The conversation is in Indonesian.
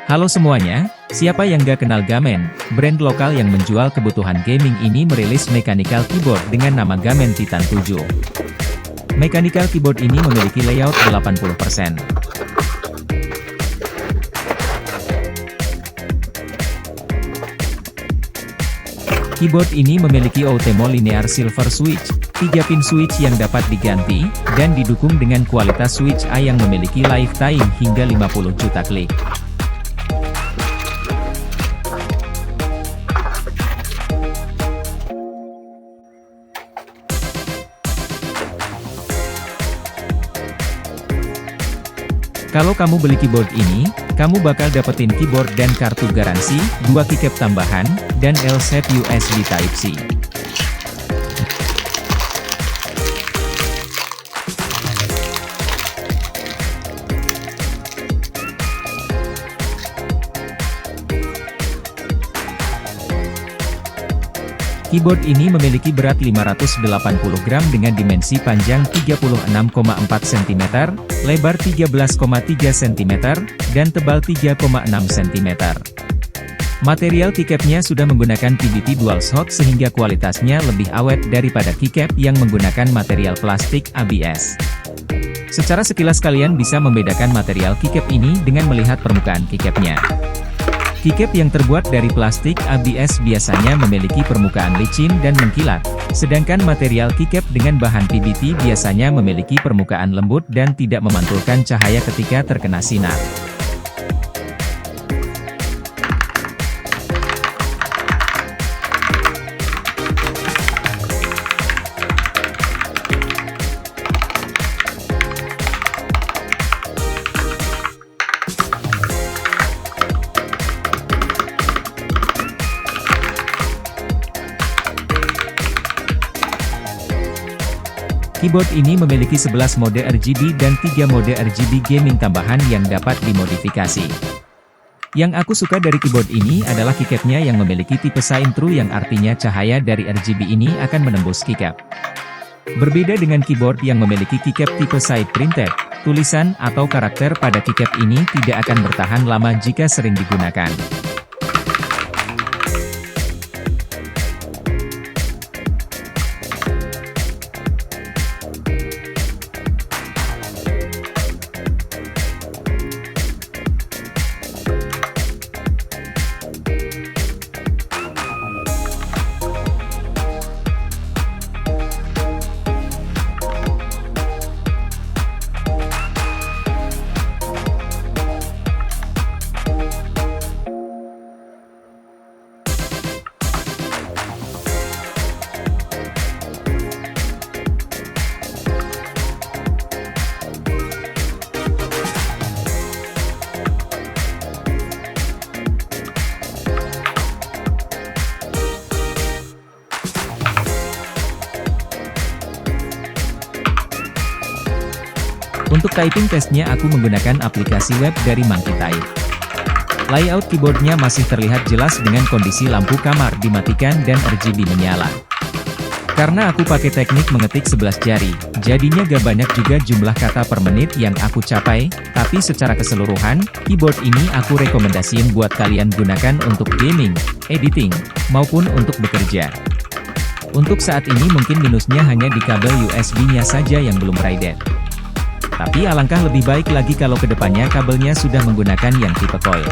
Halo semuanya, siapa yang gak kenal Gamen? Brand lokal yang menjual kebutuhan gaming ini merilis mechanical keyboard dengan nama Gamen Titan 7. Mechanical keyboard ini memiliki layout 80%. Keyboard ini memiliki Outemo Linear Silver Switch, 3 pin switch yang dapat diganti, dan didukung dengan kualitas switch A yang memiliki lifetime hingga 50 juta klik. Kalau kamu beli keyboard ini, kamu bakal dapetin keyboard dan kartu garansi, 2 keycap tambahan, dan L-shape USB Type-C. Keyboard ini memiliki berat 580 gram dengan dimensi panjang 36,4 cm, lebar 13,3 cm, dan tebal 3,6 cm. Material keycapnya sudah menggunakan PBT Dual Shock sehingga kualitasnya lebih awet daripada keycap yang menggunakan material plastik ABS. Secara sekilas kalian bisa membedakan material keycap ini dengan melihat permukaan keycapnya. Keycap yang terbuat dari plastik ABS biasanya memiliki permukaan licin dan mengkilat, sedangkan material keycap dengan bahan PBT biasanya memiliki permukaan lembut dan tidak memantulkan cahaya ketika terkena sinar. Keyboard ini memiliki 11 mode RGB dan 3 mode RGB gaming tambahan yang dapat dimodifikasi. Yang aku suka dari keyboard ini adalah keycapnya yang memiliki tipe shine through yang artinya cahaya dari RGB ini akan menembus keycap. Berbeda dengan keyboard yang memiliki keycap tipe side printed, tulisan atau karakter pada keycap ini tidak akan bertahan lama jika sering digunakan. Untuk typing testnya aku menggunakan aplikasi web dari Monkey Type. Layout keyboardnya masih terlihat jelas dengan kondisi lampu kamar dimatikan dan RGB menyala. Karena aku pakai teknik mengetik 11 jari, jadinya gak banyak juga jumlah kata per menit yang aku capai, tapi secara keseluruhan, keyboard ini aku rekomendasiin buat kalian gunakan untuk gaming, editing, maupun untuk bekerja. Untuk saat ini mungkin minusnya hanya di kabel USB-nya saja yang belum rated. Tapi alangkah lebih baik lagi kalau kedepannya kabelnya sudah menggunakan yang tipe coil.